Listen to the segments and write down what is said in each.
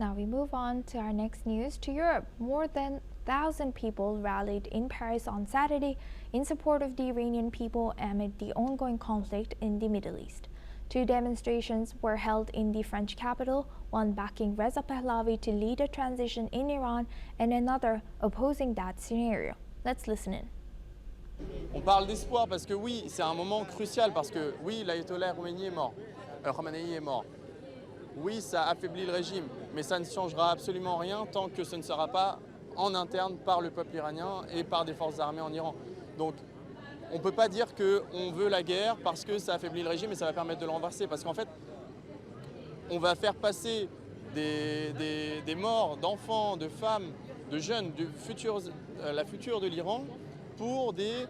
Now we move on to our next news. To Europe, more than 1,000 people rallied in Paris on Saturday in support of the Iranian people amid the ongoing conflict in the Middle East. Two demonstrations were held in the French capital, one backing Reza Pahlavi to lead a transition in Iran and another opposing that scenario. Let's listen in. On parle d'espoir parce que oui, c'est un moment crucial parce que oui, l'ayatollah Khomeini est mort, Khamenei est mort. Oui, ça affaiblit le régime, mais ça ne changera absolument rien tant que ce ne sera pas en interne par le peuple iranien et par des forces armées en Iran. Donc on ne peut pas dire qu'on veut la guerre parce que ça affaiblit le régime et ça va permettre de le renverser. Parce qu'en fait, on va faire passer des morts d'enfants, de femmes, de jeunes, la future de l'Iran pour des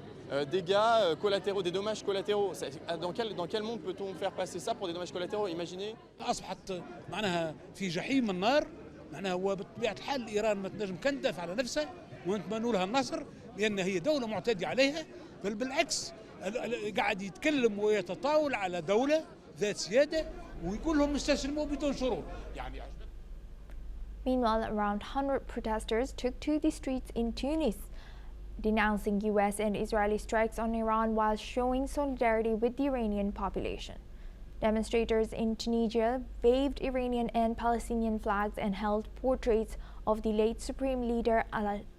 dégâts collatéraux, des dommages collatéraux. Dans quel monde peut-on faire passer ça pour des dommages collatéraux? Imaginez. أصبحت معناها في جحيم النار، معناها هو بطبيعة الحال إيران ما تنجم كان تدافع على نفسها ونتمنوا لها النصر لأن هي دولة معتدية عليها، بل بالعكس قاعد يتكلم ويتطاول على دولة ذات سيادة ويقول لهم استسلموا بدون شروط يعني. Meanwhile, around 100 protesters took to the streets in Tunis, denouncing U.S. and Israeli strikes on Iran while showing solidarity with the Iranian population. Demonstrators in Tunisia waved Iranian and Palestinian flags and held portraits of the late Supreme Leader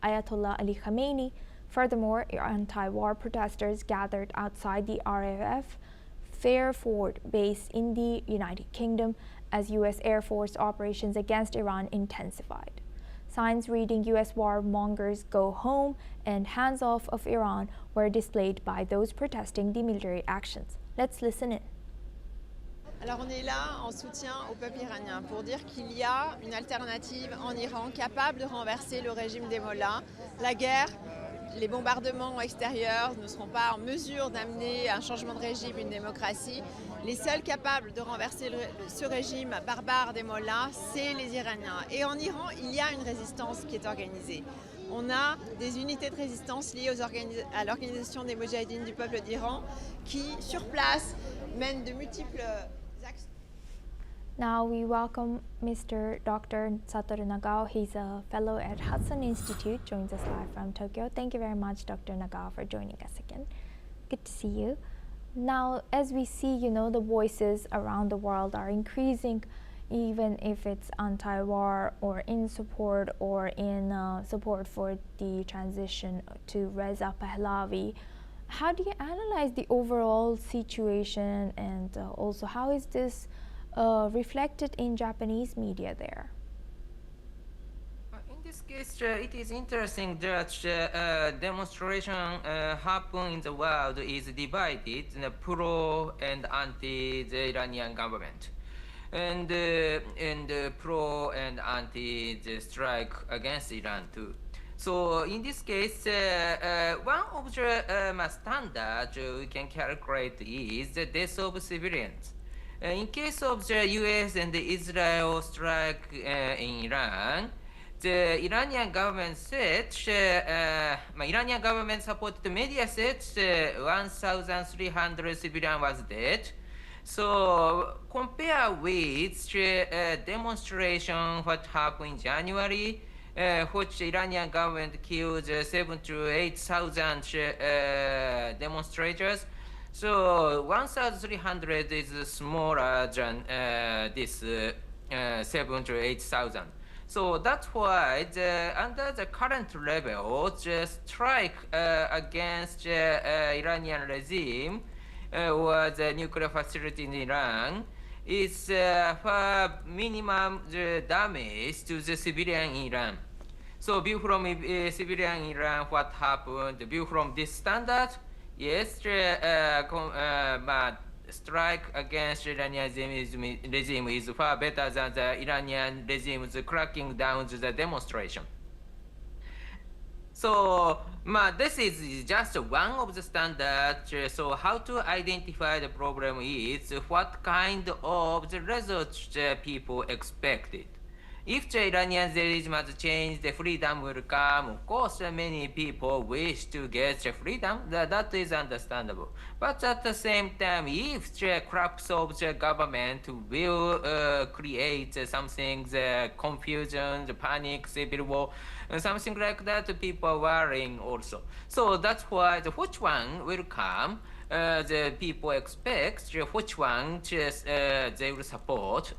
Ayatollah Ali Khamenei. Furthermore, anti-war protesters gathered outside the RAF Fairford base in the United Kingdom as U.S. Air Force operations against Iran intensified. Signs reading U.S. warmongers go home and hands off of Iran were displayed by those protesting the military actions. Let's listen in. Alors on est là en soutien au peuple iranien pour dire qu'il y a une alternative en Iran capable de renverser le régime des mollahs. La guerre, les bombardements extérieurs ne seront pas en mesure d'amener un changement de régime, une démocratie. Les seuls capables de renverser ce régime barbare des mollahs, c'est les Iraniens. Et en Iran, il y a une résistance qui est organisée. On a des unités de résistance liées à l'organisation des Moudjahidines du peuple d'Iran qui, sur place, mènent de multiples actions. Now we welcome Mr. Dr. Satoru Nagao. He's a fellow at Hudson Institute, joins us live from Tokyo. Thank you very much, Dr. Nagao, for joining us again. Good to see you. Now, as we see, the voices around the world are increasing, even if it's anti-war or in support or in support for the transition to Reza Pahlavi. How do you analyze the overall situation, and also how is this reflected in Japanese media there? In this case, it is interesting that demonstration happen in the world is divided in pro and anti the Iranian government, and pro and anti the strike against Iran too. So in this case, one of the standards we can calculate is the death of civilians. In case of the U.S. and the Israel strike in Iran, the Iranian government said, Iranian government supported media said 1,300 civilians was dead. So compare with the demonstration what happened in January, which the Iranian government killed 7,000 to 8,000 demonstrators. So 1,300 is smaller than this 7,000 to 8,000. So that's why under the current level, the strike against Iranian regime or the nuclear facility in Iran is for minimum damage to the civilian in Iran. So view from civilian in Iran, what happened, view from this standard, yes, strike against Iranian regime is far better than the Iranian regime's cracking down the demonstration. So this is just one of the standards. So how to identify the problem is what kind of the results people expected. If the Iranian regime has changed, the freedom will come. Of course, many people wish to get the freedom. That is understandable. But at the same time, if the collapse of the government will create something, the confusion, the panic, civil war, something like that, people are worrying also. So that's why which one will come. The people expect which one they will support.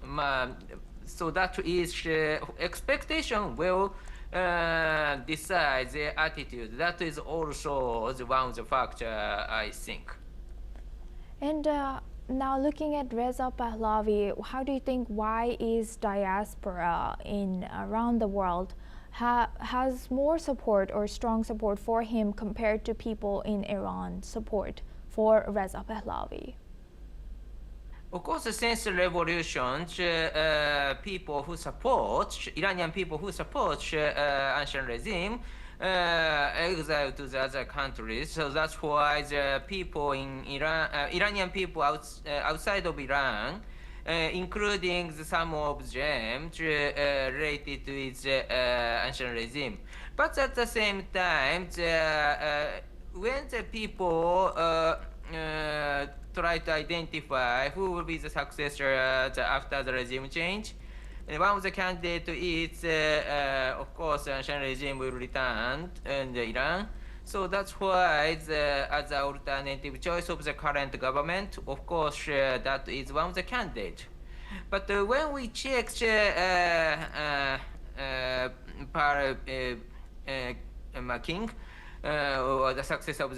So that is expectation will decide their attitude. That is also one of the factor, I think. And now looking at Reza Pahlavi, how do you think why is diaspora in around the world has more support or strong support for him compared to people in Iran support for Reza Pahlavi? Of course, since the revolution, people who support, Iranian people who support ancient regime, exiled to the other countries. So that's why the people in Iran, Iranian people outside of Iran, including some of them related to its ancient regime. But at the same time, when the people try to identify who will be the successor after the regime change, and one of the candidates is, of course, the ancient regime will return in Iran. So that's why, as the alternative choice of the current government, of course, that is one of the candidates. But when we check King, or the success of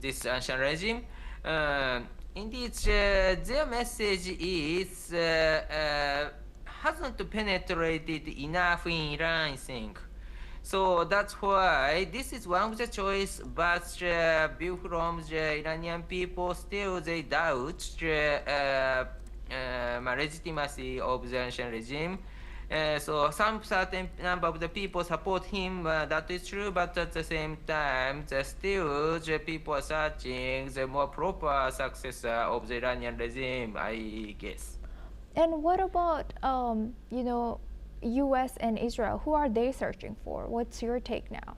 this ancient regime, indeed, their message is hasn't penetrated enough in Iran, I think. So that's why this is one of the choice, but view from the Iranian people, still they doubt the legitimacy of the ancient regime. So some certain number of the people support him, that is true, but at the same time, still the people are searching the more proper successor of the Iranian regime, I guess. And what about, U.S. and Israel? Who are they searching for? What's your take now?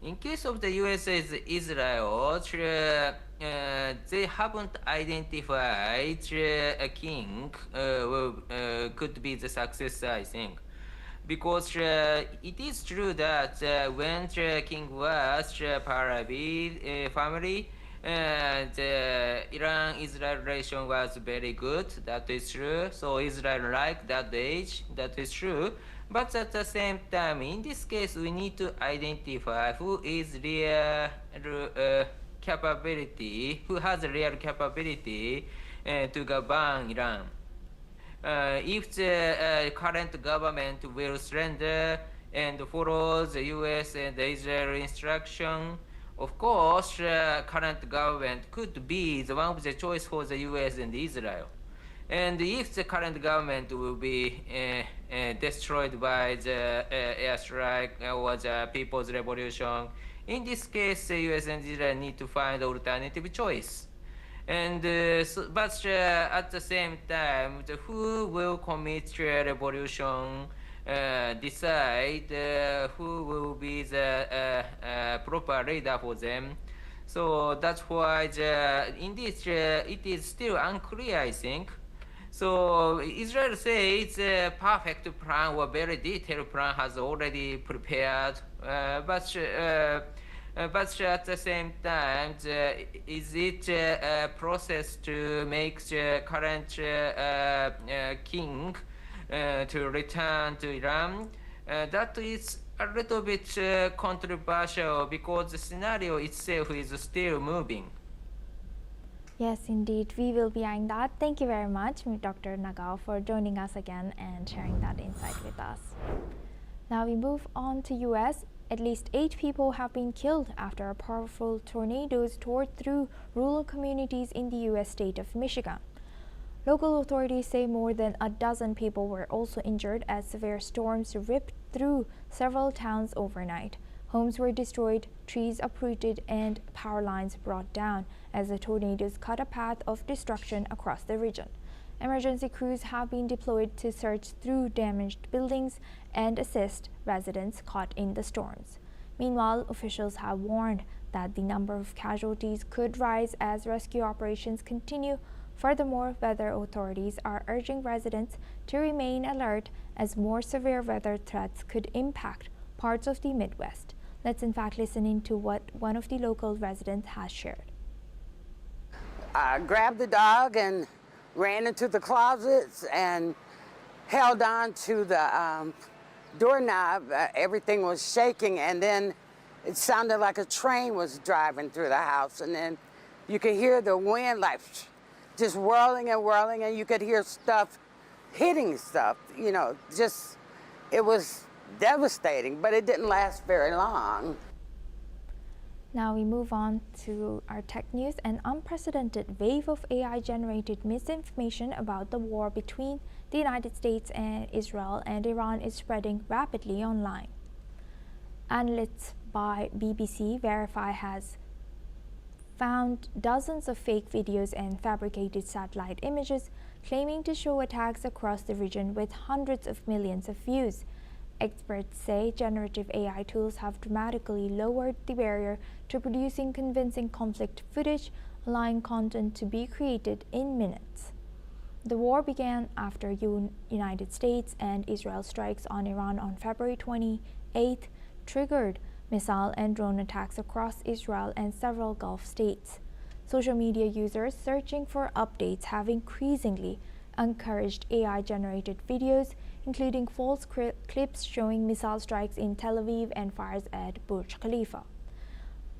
In case of the US and Israel, they haven't identified a king who could be the successor, I think. Because it is true that when the king was Pahlavi family, the Iran-Israel relation was very good, that is true. So Israel liked that age, that is true. But at the same time, in this case, we need to identify who is real capability, who has real capability to govern Iran. If the current government will surrender and follow the US and the Israel instruction, of course, current government could be the one of the choice for the US and Israel. And if the current government will be destroyed by the airstrike or the people's revolution, in this case, the US and Israel need to find alternative choice. And but at the same time, who will commit revolution, decide who will be the proper leader for them. So that's why in this it is still unclear, I think. So Israel says a perfect plan or very detailed plan has already prepared, but at the same time, is it a process to make the current king to return to Iran? That is a little bit controversial because the scenario itself is still moving. Yes, indeed. We will be eyeing that. Thank you very much, Dr. Nagao, for joining us again and sharing that insight with us. Now we move on to US. At least 8 people have been killed after a powerful tornado tore through rural communities in the US state of Michigan. Local authorities say more than a dozen people were also injured as severe storms ripped through several towns overnight. Homes were destroyed, trees uprooted, and power lines brought down as the tornadoes cut a path of destruction across the region. Emergency crews have been deployed to search through damaged buildings and assist residents caught in the storms. Meanwhile, officials have warned that the number of casualties could rise as rescue operations continue. Furthermore, weather authorities are urging residents to remain alert as more severe weather threats could impact parts of the Midwest. Let's in fact listen into what one of the local residents has shared. I grabbed the dog and ran into the closets and held on to the doorknob. Everything was shaking, and then it sounded like a train was driving through the house, and then you could hear the wind like just whirling and whirling, and you could hear stuff hitting stuff, you know, just, it was devastating, but it didn't last very long. Now we move on to our tech news. An unprecedented wave of AI-generated misinformation about the war between the United States and Israel and Iran is spreading rapidly online. Analysts by BBC Verify has found dozens of fake videos and fabricated satellite images claiming to show attacks across the region with hundreds of millions of views. Experts say generative AI tools have dramatically lowered the barrier to producing convincing conflict footage, allowing content to be created in minutes. The war began after United States and Israel strikes on Iran on February 28th triggered missile and drone attacks across Israel and several Gulf states. Social media users searching for updates have increasingly encouraged AI-generated videos, including false clips showing missile strikes in Tel Aviv and fires at Burj Khalifa.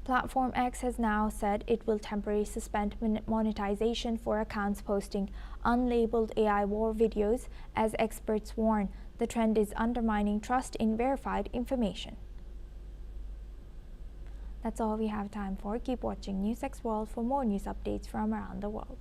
Platform X has now said it will temporarily suspend monetization for accounts posting unlabeled AI war videos, as experts warn the trend is undermining trust in verified information. That's all we have time for. Keep watching NewsX World for more news updates from around the world.